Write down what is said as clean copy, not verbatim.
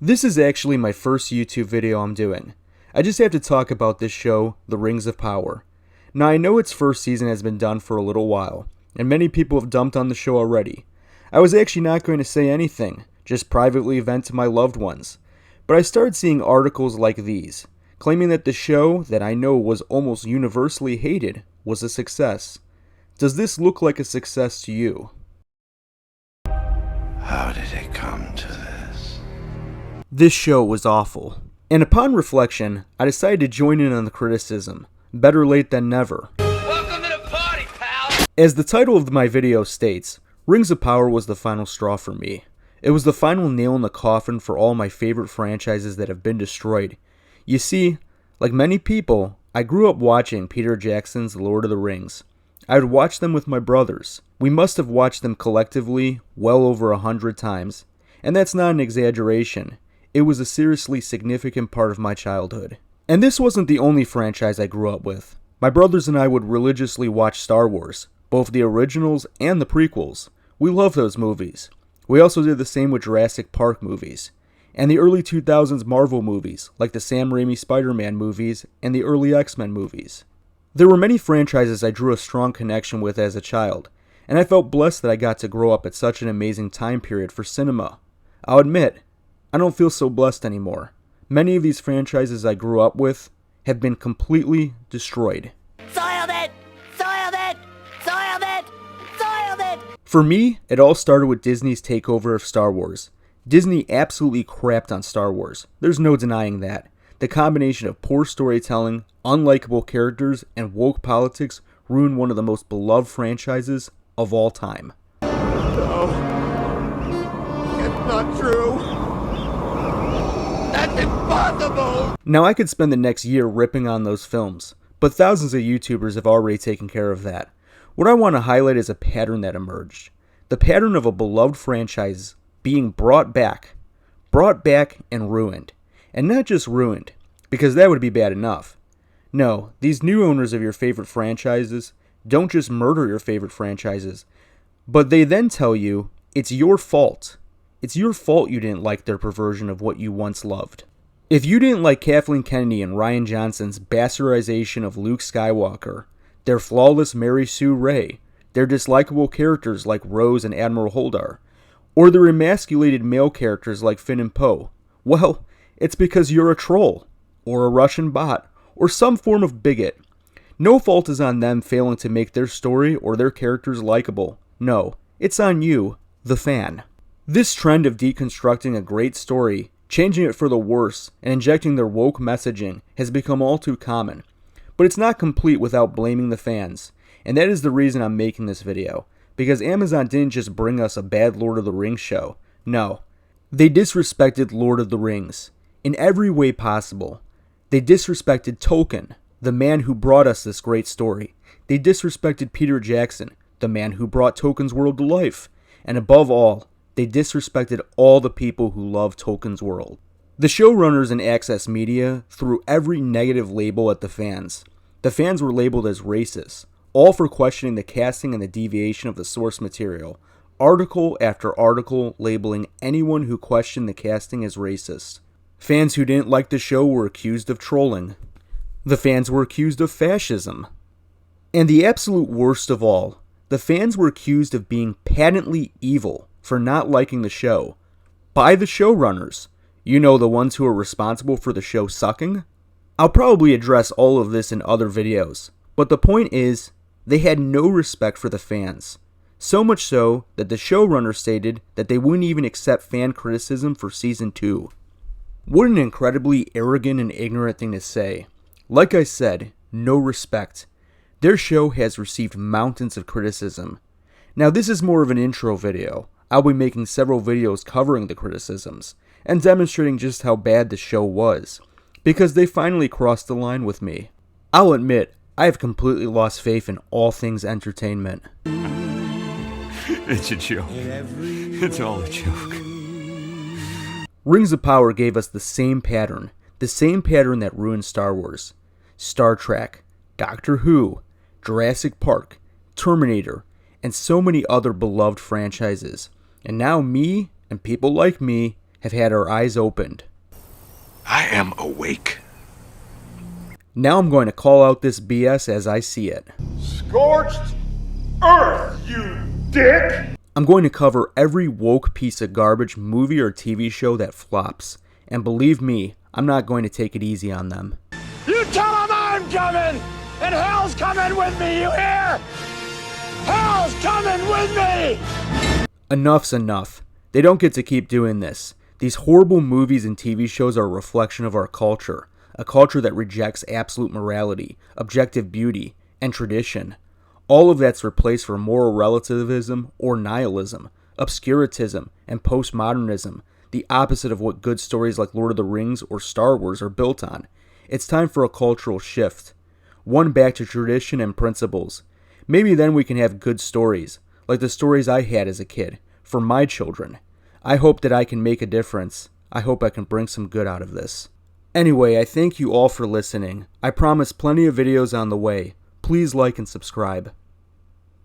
This is actually my first YouTube video I'm doing. I just have to talk about this show, The Rings of Power. Now I know its first season has been done for a little while, and many people have dumped on the show already. I was actually not going to say anything, just privately vent to my loved ones. But I started seeing articles like these, claiming that the show that I know was almost universally hated was a success. Does this look like a success to you? How did it come to this? This show was awful, and upon reflection, I decided to join in on the criticism. Better late than never. Welcome to the party, pal! As the title of my video states, Rings of Power was the final straw for me. It was the final nail in the coffin for all my favorite franchises that have been destroyed. You see, like many people, I grew up watching Peter Jackson's Lord of the Rings. I would watch them with my brothers. We must have watched them collectively well over 100 times. And that's not an exaggeration. It was a seriously significant part of my childhood. And this wasn't the only franchise I grew up with. My brothers and I would religiously watch Star Wars, both the originals and the prequels. We loved those movies. We also did the same with Jurassic Park movies, and the early 2000s Marvel movies, like the Sam Raimi Spider-Man movies and the early X-Men movies. There were many franchises I drew a strong connection with as a child, and I felt blessed that I got to grow up at such an amazing time period for cinema. I'll admit, I don't feel so blessed anymore. Many of these franchises I grew up with have been completely destroyed. Soiled it! Soiled it! Soiled it! Soiled it! For me, it all started with Disney's takeover of Star Wars. Disney absolutely crapped on Star Wars. There's no denying that. The combination of poor storytelling, unlikable characters, and woke politics ruined one of the most beloved franchises of all time. No. It's not true. That's impossible! Now I could spend the next year ripping on those films, but thousands of YouTubers have already taken care of that. What I want to highlight is a pattern that emerged. The pattern of a beloved franchise being brought back and ruined. And not just ruined, because that would be bad enough. No, these new owners of your favorite franchises don't just murder your favorite franchises, but they then tell you it's your fault. It's your fault you didn't like their perversion of what you once loved. If you didn't like Kathleen Kennedy and Rian Johnson's bastardization of Luke Skywalker, their flawless Mary Sue Ray, their dislikable characters like Rose and Admiral Holdar, or their emasculated male characters like Finn and Poe, well, it's because you're a troll, or a Russian bot, or some form of bigot. No fault is on them failing to make their story or their characters likable. No, it's on you, the fan. This trend of deconstructing a great story, changing it for the worse, and injecting their woke messaging has become all too common. But it's not complete without blaming the fans, and that is the reason I'm making this video, because Amazon didn't just bring us a bad Lord of the Rings show. No, they disrespected Lord of the Rings in every way possible. They disrespected Tolkien, the man who brought us this great story. They disrespected Peter Jackson, the man who brought Tolkien's world to life. And above all, they disrespected all the people who love Tolkien's world. The showrunners and Access Media threw every negative label at the fans. The fans were labeled as racist, all for questioning the casting and the deviation of the source material. Article after article labeling anyone who questioned the casting as racist. Fans who didn't like the show were accused of trolling. The fans were accused of fascism. And the absolute worst of all, the fans were accused of being patently evil for not liking the show. By the showrunners. You know, the ones who are responsible for the show sucking? I'll probably address all of this in other videos, but the point is, they had no respect for the fans. So much so that the showrunner stated that they wouldn't even accept fan criticism for Season 2. What an incredibly arrogant and ignorant thing to say. Like I said, no respect. Their show has received mountains of criticism. Now this is more of an intro video. I'll be making several videos covering the criticisms, and demonstrating just how bad the show was, because they finally crossed the line with me. I'll admit, I have completely lost faith in all things entertainment. It's a joke. It's all a joke. Rings of Power gave us the same pattern that ruined Star Wars, Star Trek, Doctor Who, Jurassic Park, Terminator, and so many other beloved franchises. And now me, and people like me, have had our eyes opened. I am awake. Now I'm going to call out this BS as I see it. Scorched earth, you dick! I'm going to cover every woke piece of garbage movie or TV show that flops. And believe me, I'm not going to take it easy on them. You tell them I'm coming! And hell's coming with me, you hear? Hell's coming with me! Enough's enough. They don't get to keep doing this. These horrible movies and TV shows are a reflection of our culture. A culture that rejects absolute morality, objective beauty, and tradition. All of that's replaced for moral relativism or nihilism, obscurantism, and postmodernism, the opposite of what good stories like Lord of the Rings or Star Wars are built on. It's time for a cultural shift. One back to tradition and principles. Maybe then we can have good stories, like the stories I had as a kid, for my children. I hope that I can make a difference. I hope I can bring some good out of this. Anyway, I thank you all for listening. I promise plenty of videos on the way. Please like and subscribe.